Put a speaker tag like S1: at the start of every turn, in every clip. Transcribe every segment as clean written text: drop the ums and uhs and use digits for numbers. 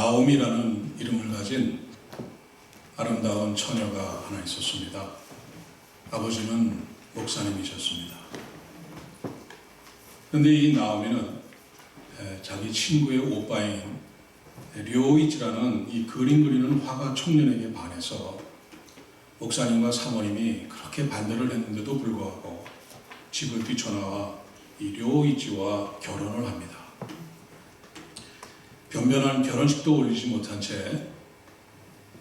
S1: 나옴이라는 이름을 가진 아름다운 처녀가 하나 있었습니다. 아버지는 목사님이셨습니다. 그런데 이 나오미는 자기 친구의 오빠인 료이치라는 이 그림 그리는 화가 청년에게 반해서 목사님과 사모님이 그렇게 반대를 했는데도 불구하고 집을 뛰쳐나와 이 료이치와 결혼을 합니다. 변변한 결혼식도 올리지 못한 채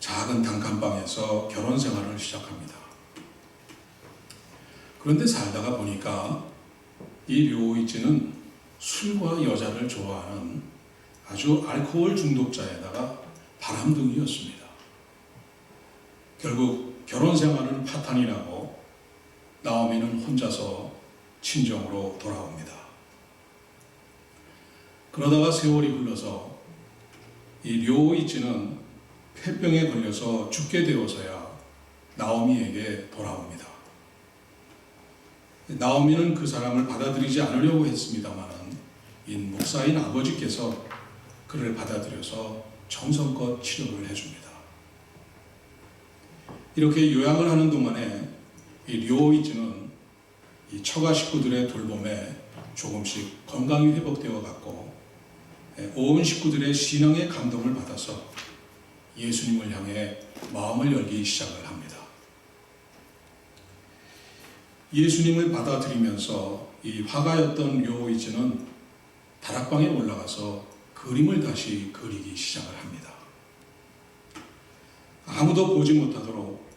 S1: 작은 단칸방에서 결혼 생활을 시작합니다. 그런데 살다가 보니까 이 료이치는 술과 여자를 좋아하는 아주 알코올 중독자에다가 바람둥이였습니다. 결국 결혼 생활은 파탄이 나고 나오미는 혼자서 친정으로 돌아옵니다. 그러다가 세월이 흘러서 이 료이치는 폐병에 걸려서 죽게 되어서야 나오미에게 돌아옵니다. 나오미는 그 사람을 받아들이지 않으려고 했습니다만 이 목사인 아버지께서 그를 받아들여서 정성껏 치료를 해줍니다. 이렇게 요양을 하는 동안에 이 료이치는 이 처가 식구들의 돌봄에 조금씩 건강이 회복되어 갔고 온 식구들의 신앙의 감동을 받아서 예수님을 향해 마음을 열기 시작을 합니다. 예수님을 받아들이면서 이 화가였던 료이치는 다락방에 올라가서 그림을 다시 그리기 시작을 합니다. 아무도 보지 못하도록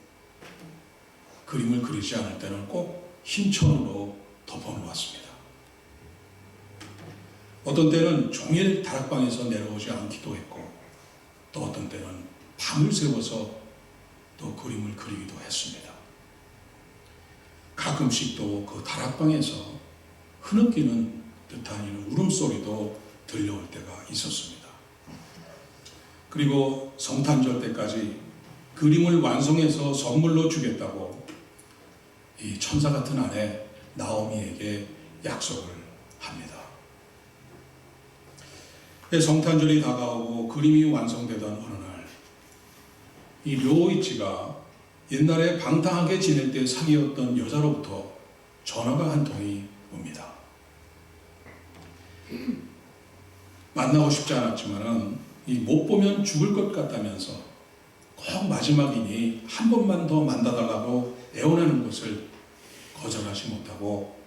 S1: 그림을 그리지 않을 때는 꼭 흰 천으로 덮어놓았습니다. 어떤 때는 종일 다락방에서 내려오지 않기도 했고 또 어떤 때는 밤을 새워서 또 그림을 그리기도 했습니다. 가끔씩 또 그 다락방에서 흐느끼는 듯한 울음소리도 들려올 때가 있었습니다. 그리고 성탄절 때까지 그림을 완성해서 선물로 주겠다고 이 천사 같은 아내 나오미에게 약속을 합니다. 성탄절이 다가오고 그림이 완성되던 어느 날, 이 료이치가 옛날에 방탕하게 지낼 때 사귀었던 여자로부터 전화가 한 통이 옵니다. 만나고 싶지 않았지만은 못 보면 죽을 것 같다면서 꼭 마지막이니 한 번만 더 만나달라고 애원하는 것을 거절하지 못하고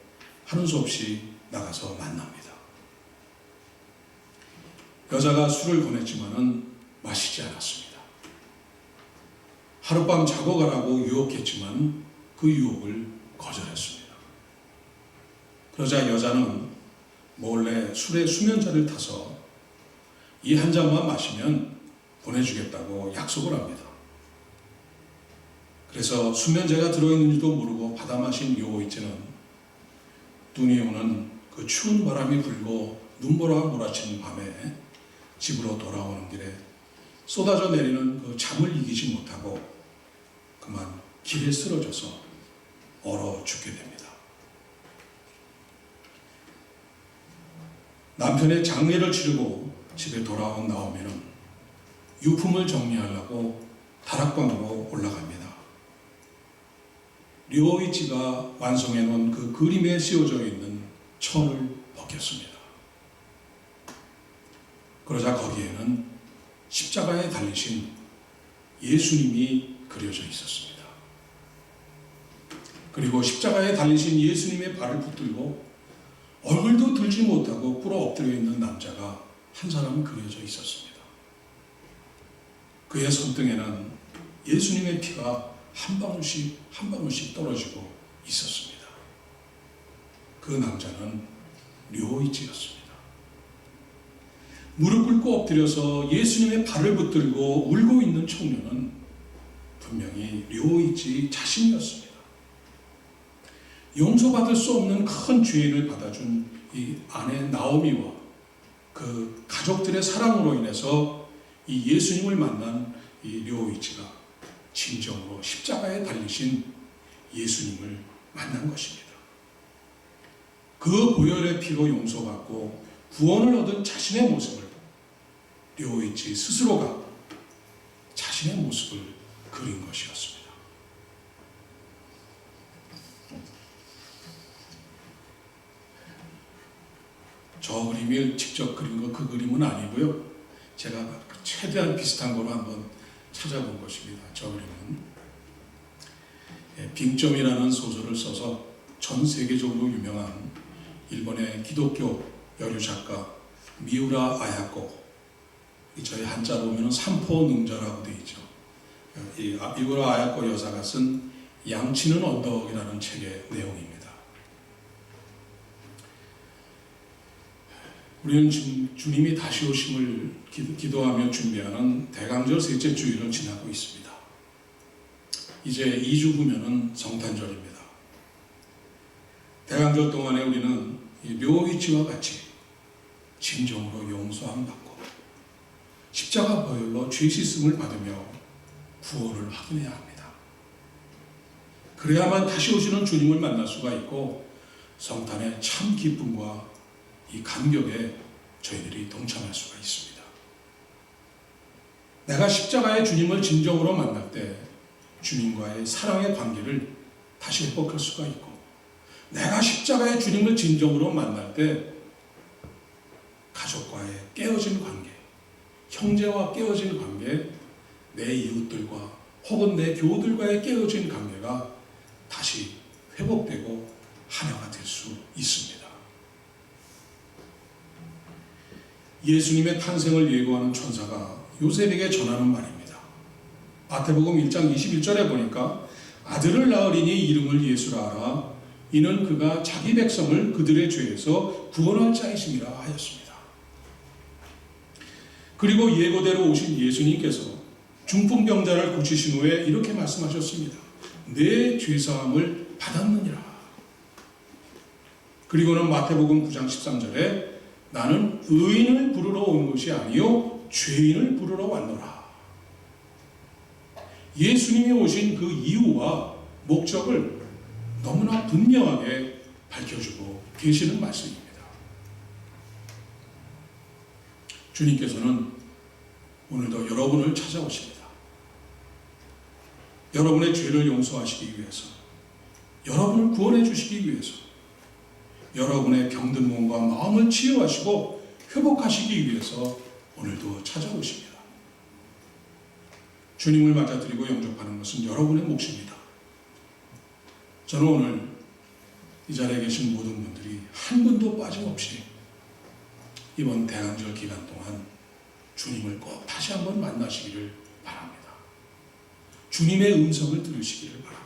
S1: 하는 수 없이 나가서 만납니다. 여자가 술을 권했지만은 마시지 않았습니다. 하룻밤 자고 가라고 유혹했지만 그 유혹을 거절했습니다. 그러자 여자는 몰래 술에 수면제를 타서 이 한 잔만 마시면 보내주겠다고 약속을 합니다. 그래서 수면제가 들어있는지도 모르고 받아 마신 료이치는 눈이 오는 그 추운 바람이 불고 눈보라가 몰아치는 밤에 집으로 돌아오는 길에 쏟아져 내리는 그 잠을 이기지 못하고 그만 길에 쓰러져서 얼어 죽게 됩니다. 남편의 장례를 치르고 집에 돌아온 나오미는 유품을 정리하려고 다락방으로 올라갑니다. 료이치가 완성해 놓은 그 그림에 씌워져 있는 천을 벗겼습니다. 그러자 거기에는 십자가에 달리신 예수님이 그려져 있었습니다. 그리고 십자가에 달리신 예수님의 발을 붙들고 얼굴도 들지 못하고 꿇어 엎드려 있는 남자가 한 사람 그려져 있었습니다. 그의 손등에는 예수님의 피가 한 방울씩 한 방울씩 떨어지고 있었습니다. 그 남자는 료이치였습니다. 무릎 꿇고 엎드려서 예수님의 발을 붙들고 울고 있는 청년은 분명히 료이치 자신이었습니다. 용서받을 수 없는 큰 죄인을 받아준 이 아내 나오미와 그 가족들의 사랑으로 인해서 이 예수님을 만난 이 료이치가 진정으로 십자가에 달리신 예수님을 만난 것입니다. 그 보혈의 피로 용서받고 구원을 얻은 자신의 모습을 료이치 스스로가 자신의 모습을 그린 것이었습니다. 저 그림을 직접 그린 그 그림은 아니고요. 제가 최대한 비슷한 거로 한번 찾아본 것입니다. 저 그림은 빙점이라는 소설을 써서 전 세계적으로 유명한 일본의 기독교 여류 작가 미우라 아야코, 저희 한자로 보면 삼포능자라고 되어 있죠. 이 미우라 아야코 여사가 쓴 양치는 언덕이라는 책의 내용입니다. 우리는 주님이 다시 오심을 기도하며 준비하는 대강절 셋째 주일을 지나고 있습니다. 이제 2주 후면은 성탄절입니다. 대강절 동안에 우리는 묘위치와 같이 진정으로 용서함 받고 십자가 보혈로 죄 씻음을 받으며 구원을 확인해야 합니다. 그래야만 다시 오시는 주님을 만날 수가 있고 성탄의 참 기쁨과 이 감격에 저희들이 동참할 수가 있습니다. 내가 십자가의 주님을 진정으로 만날 때 주님과의 사랑의 관계를 다시 회복할 수가 있고, 내가 십자가의 주님을 진정으로 만날 때 가족과의 깨어진 관계, 형제와 깨어진 관계, 내 이웃들과 혹은 내 교우들과의 깨어진 관계가 다시 회복되고 하나가 될 수 있습니다. 예수님의 탄생을 예고하는 천사가 요셉에게 전하는 말입니다. 마태복음 1장 21절에 보니까 아들을 낳으리니 이름을 예수라 하라. 이는 그가 자기 백성을 그들의 죄에서 구원할 자이심이라 하였습니다. 그리고 예고대로 오신 예수님께서 중풍병자를 고치신 후에 이렇게 말씀하셨습니다. 내 죄사함을 받았느니라. 그리고는 마태복음 9장 13절에 나는 의인을 부르러 온 것이 아니요 죄인을 부르러 왔노라. 예수님이 오신 그 이유와 목적을 너무나 분명하게 밝혀주고 계시는 말씀입니다. 주님께서는 오늘도 여러분을 찾아오십니다. 여러분의 죄를 용서하시기 위해서, 여러분을 구원해 주시기 위해서, 여러분의 병든 몸과 마음을 치유하시고 회복하시기 위해서 오늘도 찾아오십니다. 주님을 맞아들이고 영접하는 것은 여러분의 몫입니다. 저는 오늘 이 자리에 계신 모든 분들이 한 분도 빠짐없이 이번 대강절 기간 동안 주님을 꼭 다시 한번 만나시기를 바랍니다. 주님의 음성을 들으시기를 바랍니다.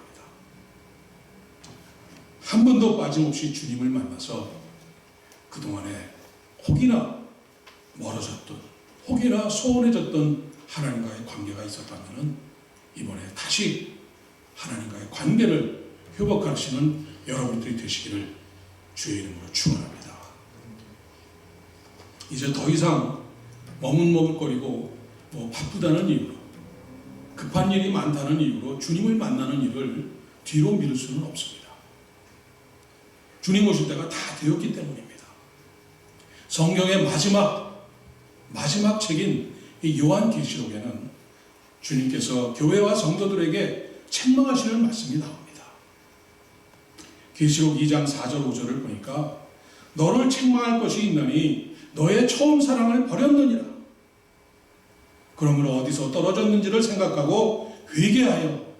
S1: 한 번도 빠짐없이 주님을 만나서 그동안에 혹이나 멀어졌던, 혹이나 소원해졌던 하나님과의 관계가 있었다면 이번에 다시 하나님과의 관계를 회복하시는 여러분들이 되시기를 주의 이름으로 축원합니다. 이제 더 이상 머뭇머뭇거리고 바쁘다는 이유로, 급한 일이 많다는 이유로 주님을 만나는 일을 뒤로 미룰 수는 없습니다. 주님 오실 때가 다 되었기 때문입니다. 성경의 마지막 책인 이 요한계시록에는 주님께서 교회와 성도들에게 책망하시는 말씀이 나옵니다. 계시록 2장 4절 5절을 보니까 너를 책망할 것이 있나니 너의 처음 사랑을 버렸느니라. 그러므로 어디서 떨어졌는지를 생각하고 회개하여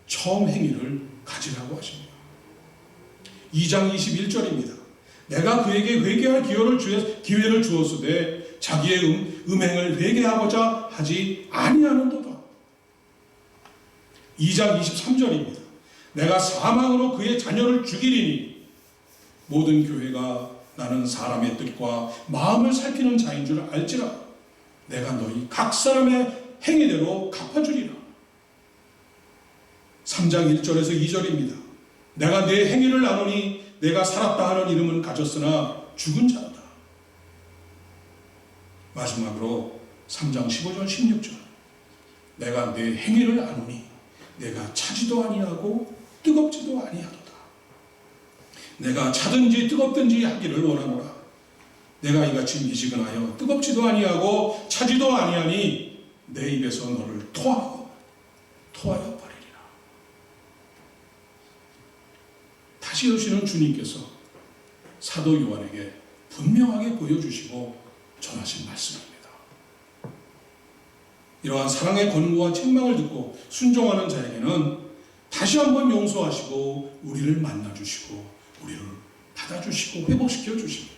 S1: 처음 행위를 가지라고 하십니다. 2장 21절입니다. 내가 그에게 회개할 기회를 주었으되 자기의 음행을 회개하고자 하지 아니하는도다. 2장 23절입니다. 내가 사망으로 그의 자녀를 죽이리니 모든 교회가 나는 사람의 뜻과 마음을 살피는 자인 줄 알지라. 내가 너희 각 사람의 행위대로 갚아주리라. 3장 1절에서 2절입니다. 내가 내 행위를 나누니 내가 살았다 하는 이름은 가졌으나 죽은 자다. 마지막으로 3장 15절 16절 내가 내 행위를 아노니 내가 차지도 아니하고 뜨겁지도 아니하도다. 내가 차든지 뜨겁든지 하기를 원하노라. 내가 이같이 미지근하여 뜨겁지도 아니하고 차지도 아니하니 내 입에서 너를 토하여 버리리라. 다시 오시는 주님께서 사도 요한에게 분명하게 보여주시고 전하신 말씀입니다. 이러한 사랑의 권고와 책망을 듣고 순종하는 자에게는 다시 한번 용서하시고 우리를 만나주시고 우리를 받아주시고 회복시켜 주십니다.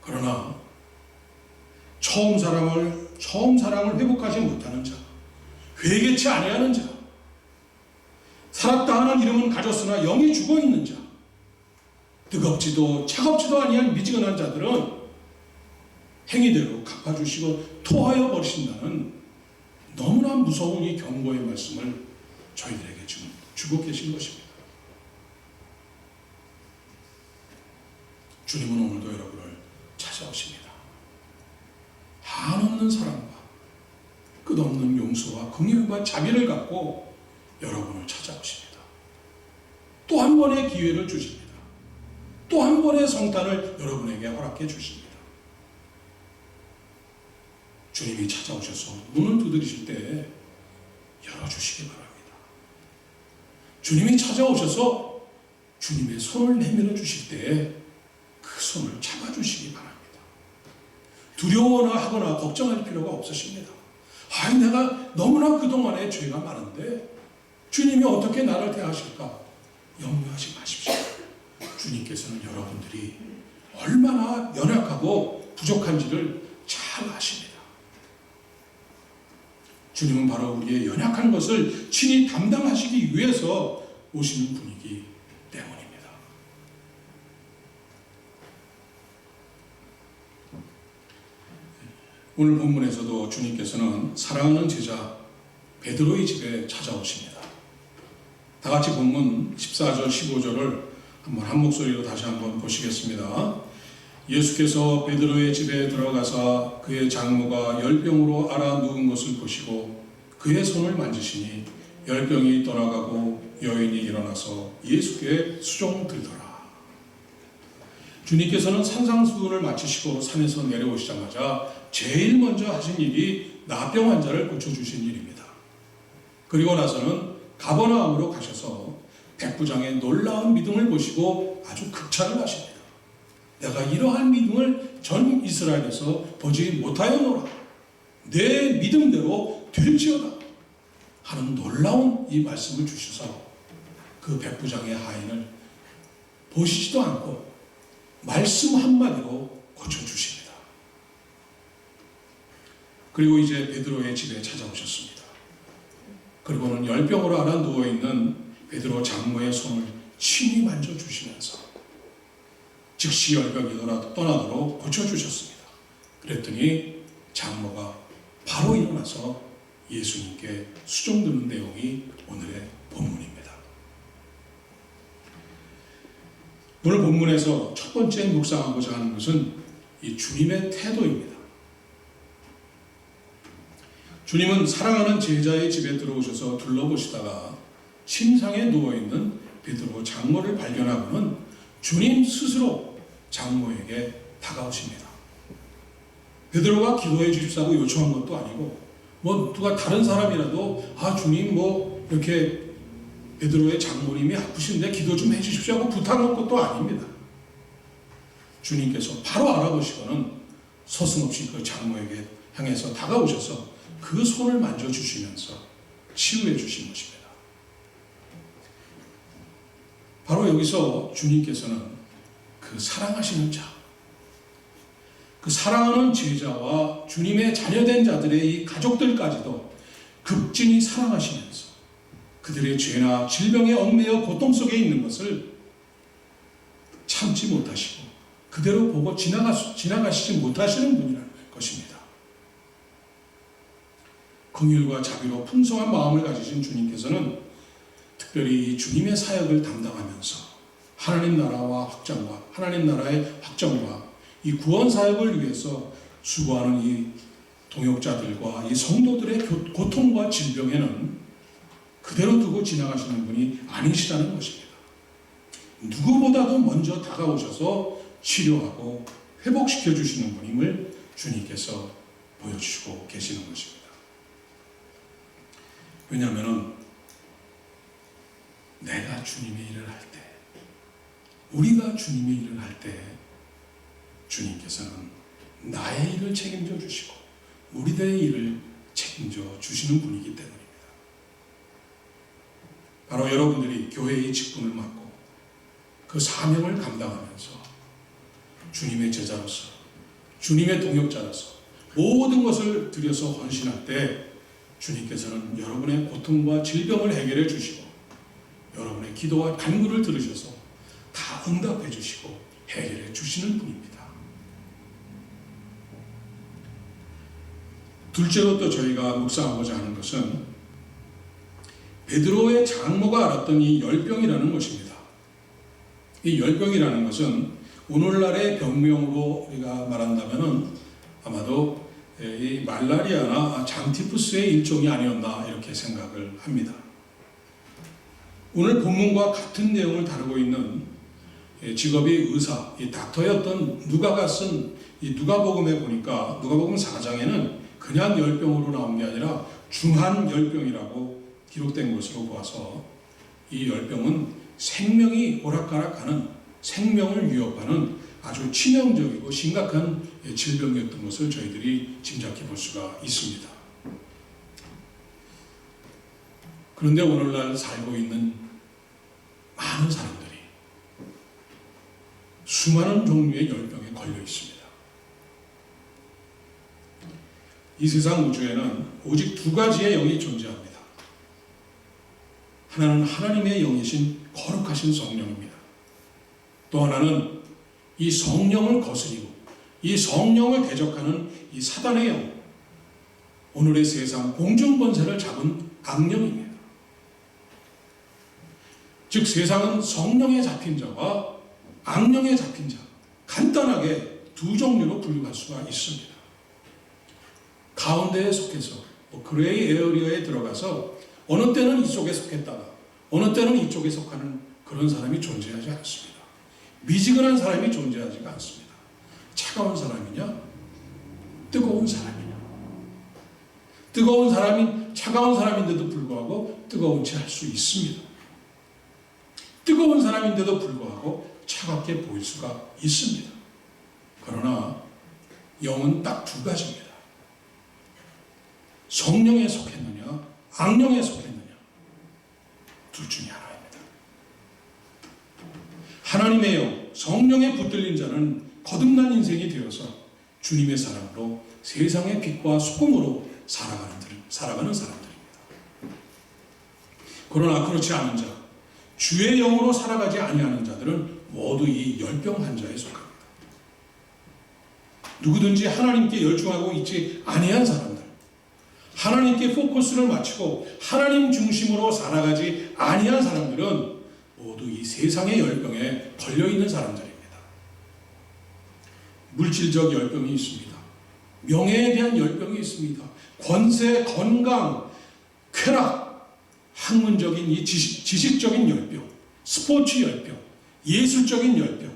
S1: 그러나 처음 사랑을 회복하지 못하는 자, 회개치 아니하는 자, 살았다 하는 이름은 가졌으나 영이 죽어있는 자, 뜨겁지도 차갑지도 아니한 미지근한 자들은 행위대로 갚아주시고 토하여 버리신다는 너무나 무서운 이 경고의 말씀을 저희들에게 지금 주고 계신 것입니다. 주님은 오늘도 여러분을 찾아오십니다. 한없는 사랑과 끝없는 용서와 긍휼과 자비를 갖고 여러분을 찾아오십니다. 또 한 번의 기회를 주십니다. 또 한 번의 성탄을 여러분에게 허락해 주십니다. 주님이 찾아오셔서 문을 두드리실 때 열어주시기 바랍니다. 주님이 찾아오셔서 주님의 손을 내밀어 주실 때 그 손을 잡아주시기 바랍니다. 두려워하거나 걱정할 필요가 없으십니다. 내가 너무나 그동안에 죄가 많은데 주님이 어떻게 나를 대하실까? 염려하지 마십시오. 주님께서는 여러분들이 얼마나 연약하고 부족한지를 잘 아십니다. 주님은 바로 우리의 연약한 것을 친히 담당하시기 위해서 오시는 분이기 때문입니다. 오늘 본문에서도 주님께서는 사랑하는 제자 베드로의 집에 찾아오십니다. 다 같이 본문 14절 15절을 한번 한 목소리로 다시 한번 보시겠습니다. 예수께서 베드로의 집에 들어가사 그의 장모가 열병으로 앓아 누운 것을 보시고 그의 손을 만지시니 열병이 떠나가고 여인이 일어나서 예수께 수종들더라. 주님께서는 산상수훈을 마치시고 산에서 내려오시자마자 제일 먼저 하신 일이 나병 환자를 고쳐주신 일입니다. 그리고 나서는 가버나움으로 가셔서 백부장의 놀라운 믿음을 보시고 아주 극찬을 하십니다. 내가 이러한 믿음을 전 이스라엘에서 보지 못하였노라. 내 믿음대로 될지어다 하는 놀라운 이 말씀을 주셔서 그 백부장의 하인을 보시지도 않고 말씀 한마디로 고쳐주십니다. 그리고 이제 베드로의 집에 찾아오셨습니다. 그리고는 열병으로 앓아 누워있는 베드로 장모의 손을 친히 만져주시면서 즉시 열병이 떠나도록 고쳐주셨습니다. 그랬더니 장모가 바로 일어나서 예수님께 수종드는 내용이 오늘의 본문입니다. 오늘 본문에서 첫 번째 묵상하고자 하는 것은 이 주님의 태도입니다. 주님은 사랑하는 제자의 집에 들어오셔서 둘러보시다가 침상에 누워있는 베드로 장모를 발견하고는 주님 스스로 장모에게 다가오십니다. 베드로가 기도해 주십사고 요청한 것도 아니고 누가 다른 사람이라도 주님 이렇게 베드로의 장모님이 아프신데 기도 좀 해주십시오 하고 부탁한 것도 아닙니다. 주님께서 바로 알아보시고는 서슴없이 그 장모에게 향해서 다가오셔서 그 손을 만져주시면서 치유해 주신 것입니다. 바로 여기서 주님께서는 그 사랑하시는 자, 그 사랑하는 제자와 주님의 자녀된 자들의 이 가족들까지도 극진히 사랑하시면서 그들의 죄나 질병에 얽매여 고통 속에 있는 것을 참지 못하시고 그대로 보고 지나가시지 못하시는 분이라는 것입니다. 긍휼과 자비로 풍성한 마음을 가지신 주님께서는 특별히 이 주님의 사역을 담당하면서 하나님 나라의 확정과 이 구원 사역을 위해서 수고하는 이 동역자들과 이 성도들의 고통과 질병에는 그대로 두고 지나가시는 분이 아니시라는 것입니다. 누구보다도 먼저 다가오셔서 치료하고 회복시켜 주시는 분임을 주님께서 보여주시고 계시는 것입니다. 왜냐하면 내가 주님의 일을 할 때, 우리가 주님의 일을 할 때 주님께서는 나의 일을 책임져 주시고 우리들의 일을 책임져 주시는 분이기 때문입니다. 바로 여러분들이 교회의 직분을 맡고 그 사명을 감당하면서 주님의 제자로서, 주님의 동역자로서 모든 것을 들여서 헌신할 때 주님께서는 여러분의 고통과 질병을 해결해 주시고 여러분의 기도와 간구를 들으셔서 다 응답해 주시고 해결해 주시는 분입니다. 둘째로 또 저희가 묵상하고자 하는 것은 베드로의 장모가 알았던 이 열병이라는 것입니다. 이 열병이라는 것은 오늘날의 병명으로 우리가 말한다면 아마도 이 말라리아나 장티푸스의 일종이 아니었나 이렇게 생각을 합니다. 오늘 본문과 같은 내용을 다루고 있는 직업이 의사, 이 닥터였던 누가가 쓴 이 누가복음에 보니까 누가복음 4장에는 그냥 열병으로 나온 게 아니라 중한 열병이라고 기록된 것으로 보아서 이 열병은 생명이 오락가락하는, 생명을 위협하는 아주 치명적이고 심각한 질병이었던 것을 저희들이 짐작해 볼 수가 있습니다. 그런데 오늘날 살고 있는 많은 사람들이 수많은 종류의 열병에 걸려 있습니다. 이 세상 우주에는 오직 두 가지의 영이 존재합니다. 하나는 하나님의 영이신 거룩하신 성령입니다. 또 하나는 이 성령을 거스리고 이 성령을 대적하는 이 사단의 영, 오늘의 세상 공중권세를 잡은 악령입니다. 즉 세상은 성령에 잡힌 자와 악령에 잡힌 자, 간단하게 두 종류로 분류할 수가 있습니다. 가운데에 속해서 그레이 에어리어에 들어가서 어느 때는 이쪽에 속했다가 어느 때는 이쪽에 속하는 그런 사람이 존재하지 않습니다. 미지근한 사람이 존재하지가 않습니다. 차가운 사람이냐 뜨거운 사람이냐, 뜨거운 사람이 차가운 사람인데도 불구하고 뜨거운 채 할 수 있습니다. 뜨거운 사람인데도 불구하고 차갑게 보일 수가 있습니다. 그러나 영은 딱 두 가지입니다. 성령에 속했느냐 악령에 속했느냐, 둘 중에 하나입니다. 하나님의 영, 성령에 붙들린 자는 거듭난 인생이 되어서 주님의 사랑으로 세상의 빛과 소금으로 살아가는 사람들입니다. 그러나 그렇지 않은 자, 주의 영으로 살아가지 아니하는 자들은 모두 이 열병 환자에 속합니다. 누구든지 하나님께 열중하고 있지 아니한 사람들, 하나님께 포커스를 맞추고 하나님 중심으로 살아가지 아니한 사람들은 모두 이 세상의 열병에 걸려있는 사람들입니다. 물질적 열병이 있습니다. 명예에 대한 열병이 있습니다. 권세, 건강, 쾌락, 학문적인 이 지식적인 열병, 스포츠 열병, 예술적인 열병,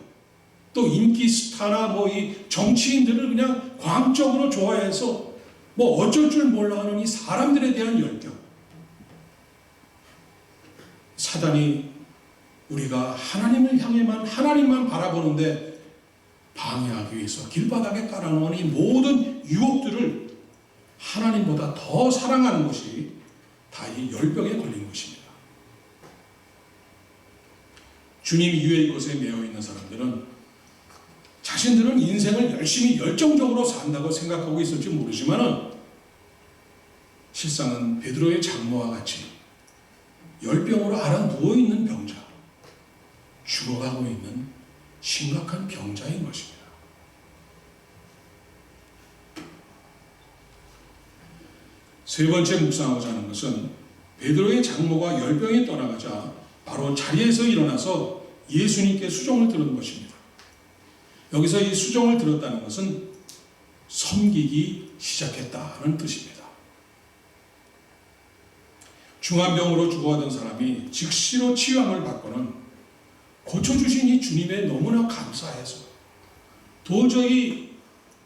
S1: 또 인기 스타나 이 정치인들을 그냥 광적으로 좋아해서 어쩔 줄 몰라 하는 이 사람들에 대한 열병. 사단이 우리가 하나님을 향해만, 하나님만 바라보는데 방해하기 위해서 길바닥에 깔아놓은 이 모든 유혹들을 하나님보다 더 사랑하는 것이 다 이 열병에 걸린 것입니다. 주님 이외의 것에 매여 있는 사람들은 자신들은 인생을 열심히 열정적으로 산다고 생각하고 있을지 모르지만 실상은 베드로의 장모와 같이 열병으로 앓아 누워있는 병자, 죽어가고 있는 심각한 병자인 것입니다. 세 번째 묵상하고자 하는 것은 베드로의 장모가 열병에 떠나가자 바로 자리에서 일어나서 예수님께 수종을 들은 것입니다. 여기서 이 수종을 들었다는 것은 섬기기 시작했다는 뜻입니다. 중환병으로 죽어가던 사람이 즉시로 치유함을 받고는 고쳐주신 이 주님의 너무나 감사해서 도저히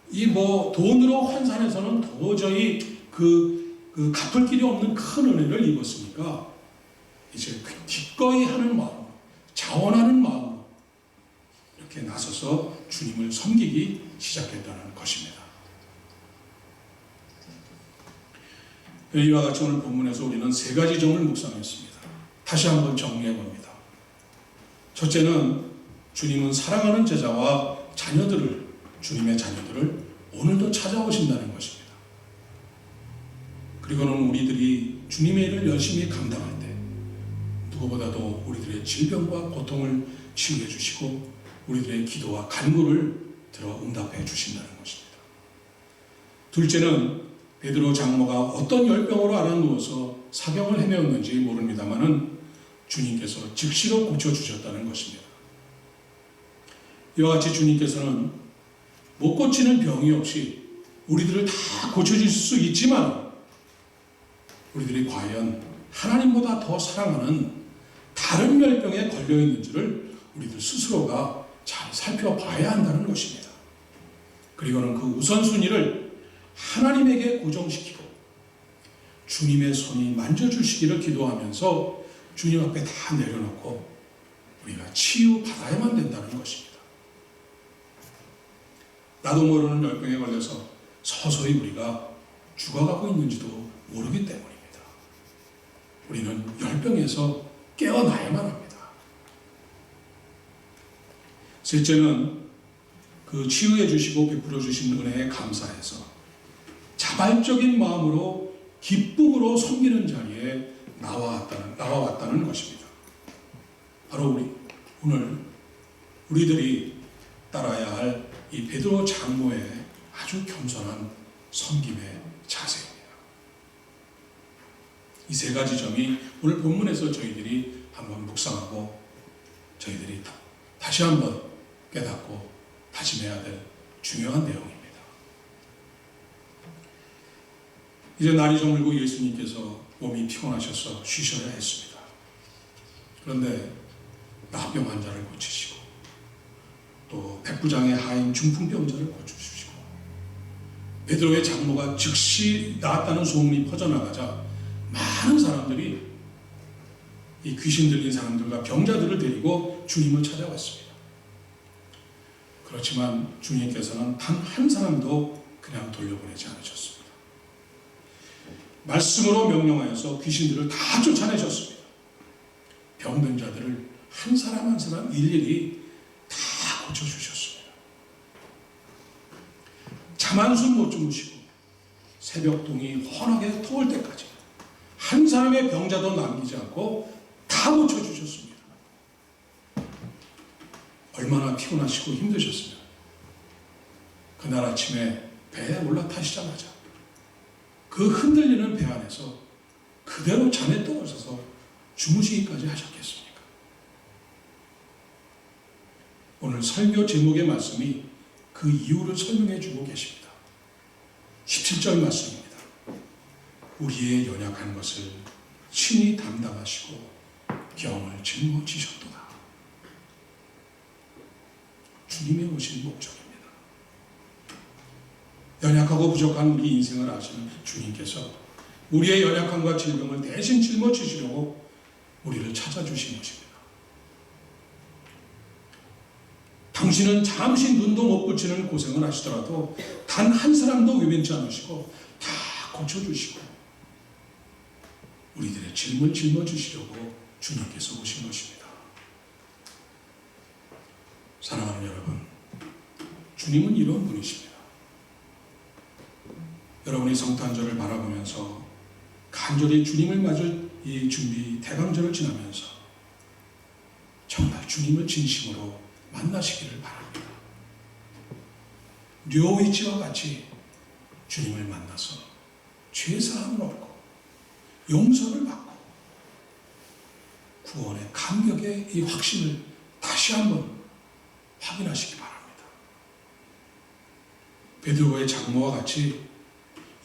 S1: 이 뭐 돈으로 환산해서는 도저히 그 갚을 길이 없는 큰 은혜를 입었으니까 이제 기꺼이 하는 마음, 자원하는 마음으로 이렇게 나서서 주님을 섬기기 시작했다는 것입니다. 이와 같이 오늘 본문에서 우리는 세 가지 점을 묵상했습니다. 다시 한번 정리해 봅니다. 첫째는 주님은 사랑하는 제자와 자녀들을, 주님의 자녀들을 오늘도 찾아오신다는 것입니다. 그리고는 우리들이 주님의 일을 열심히 감당할 때 누구보다도 우리들의 질병과 고통을 치유해 주시고 우리들의 기도와 간구를 들어 응답해 주신다는 것입니다. 둘째는 베드로 장로가 어떤 열병으로 앓아누워서 사경을 헤매었는지 모릅니다마는 주님께서 즉시로 고쳐주셨다는 것입니다. 이와 같이 주님께서는 못 고치는 병이 없이 우리들을 다 고쳐줄 수 있지만 우리들이 과연 하나님보다 더 사랑하는 다른 열병에 걸려있는지를 우리들 스스로가 잘 살펴봐야 한다는 것입니다. 그리고는 그 우선순위를 하나님에게 고정시키고 주님의 손이 만져주시기를 기도하면서 주님 앞에 다 내려놓고 우리가 치유받아야만 된다는 것입니다. 나도 모르는 열병에 걸려서 서서히 우리가 죽어가고 있는지도 모르기 때문입니다. 우리는 열병에서 깨어나야만 합니다. 셋째는 그 치유해 주시고 베풀어 주신 은혜에 감사해서 자발적인 마음으로 기쁨으로 섬기는 자리에 나와왔다는 것입니다. 바로 오늘 우리들이 따라야 할 이 베드로 장로의 아주 겸손한 섬김의 자세입니다. 이 세 가지 점이 오늘 본문에서 저희들이 한번 묵상하고 저희들이 다시 한번 깨닫고 다짐해야 될 중요한 내용입니다. 이제 날이 저물고 예수님께서 몸이 피곤하셔서 쉬셔야 했습니다. 그런데 나병 환자를 고치시고 또 백부장의 하인 중풍병자를 고쳐주시고 베드로의 장로가 즉시 나았다는 소문이 퍼져나가자 많은 사람들이 이 귀신 들린 사람들과 병자들을 데리고 주님을 찾아왔습니다. 그렇지만 주님께서는 단 한 사람도 그냥 돌려보내지 않으셨습니다. 말씀으로 명령하여서 귀신들을 다 쫓아내셨습니다. 병든 자들을 한 사람 한 사람 일일이 다 고쳐주셨습니다. 잠 한숨 못 주무시고 새벽동이 환하게 터올 때까지 한 사람의 병자도 남기지 않고 다 고쳐주셨습니다. 얼마나 피곤하시고 힘드셨으면 그날 아침에 배에 올라타시자마자 그 흔들리는 배 안에서 그대로 잠에 떨어져서 주무시기까지 하셨겠습니까? 오늘 설교 제목의 말씀이 그 이유를 설명해 주고 계십니다. 17절 말씀입니다. 우리의 연약한 것을 친히 담당하시고 병을 짊어지셨도다. 주님의 오신 목적입니다. 연약하고 부족한 우리 인생을 아시는 주님께서 우리의 연약함과 질병을 대신 짊어지시려고 우리를 찾아주신 것입니다. 당신은 잠시 눈도 못 붙이는 고생을 하시더라도 단 한 사람도 외면치 않으시고 다 고쳐주시고 우리들의 짐을 짊어지시려고 주님께서 오신 것입니다. 사랑하는 여러분, 주님은 이런 분이십니다. 여러분이 성탄절을 바라보면서 간절히 주님을 맞을 이 준비 대강절을 지나면서 정말 주님을 진심으로 만나시기를 바랍니다. 뇨이지와 같이 주님을 만나서 죄사함을 얻고 용서를 받고 구원의 감격의 이 확신을 다시 한번 확인하시기 바랍니다. 베드로의 장로와 같이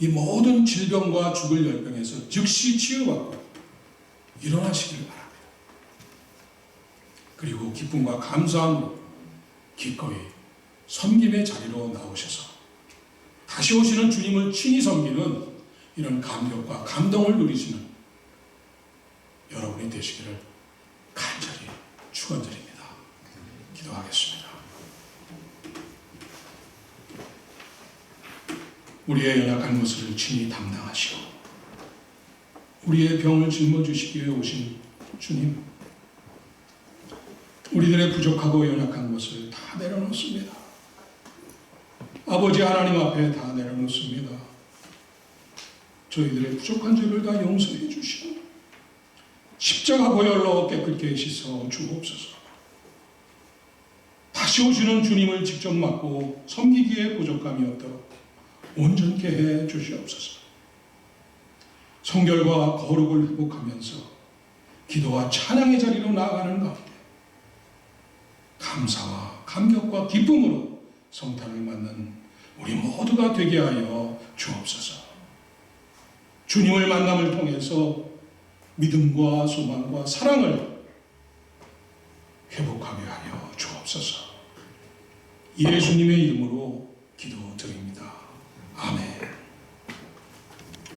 S1: 이 모든 질병과 죽을 열병에서 즉시 치유받고 일어나시기를 바랍니다. 그리고 기쁨과 감사함으로 기꺼이 섬김의 자리로 나오셔서 다시 오시는 주님을 친히 섬기는 이런 감격과 감동을 누리시는 여러분이 되시기를 간절히 축원드립니다. 기도하겠습니다. 우리의 연약한 것을 친히 담당하시고 우리의 병을 짊어지시기 위해 오신 주님, 우리들의 부족하고 연약한 것을 다 내려놓습니다. 아버지 하나님 앞에 다 내려놓습니다. 저희들의 부족한 죄를 다 용서해 주시고 십자가 보혈로 깨끗게 씻어 주옵소서. 다시 오시는 주님을 직접 맞고 섬기기에 부족함이 없도록 온전케 해 주시옵소서. 성결과 거룩을 회복하면서 기도와 찬양의 자리로 나아가는 가운데 감사와 감격과 기쁨으로 성탄을 맞는 우리 모두가 되게 하여 주옵소서. 주님을 만남을 통해서 믿음과 소망과 사랑을 회복하게 하여 주옵소서. 예수님의 이름으로 기도드립니다. 아멘.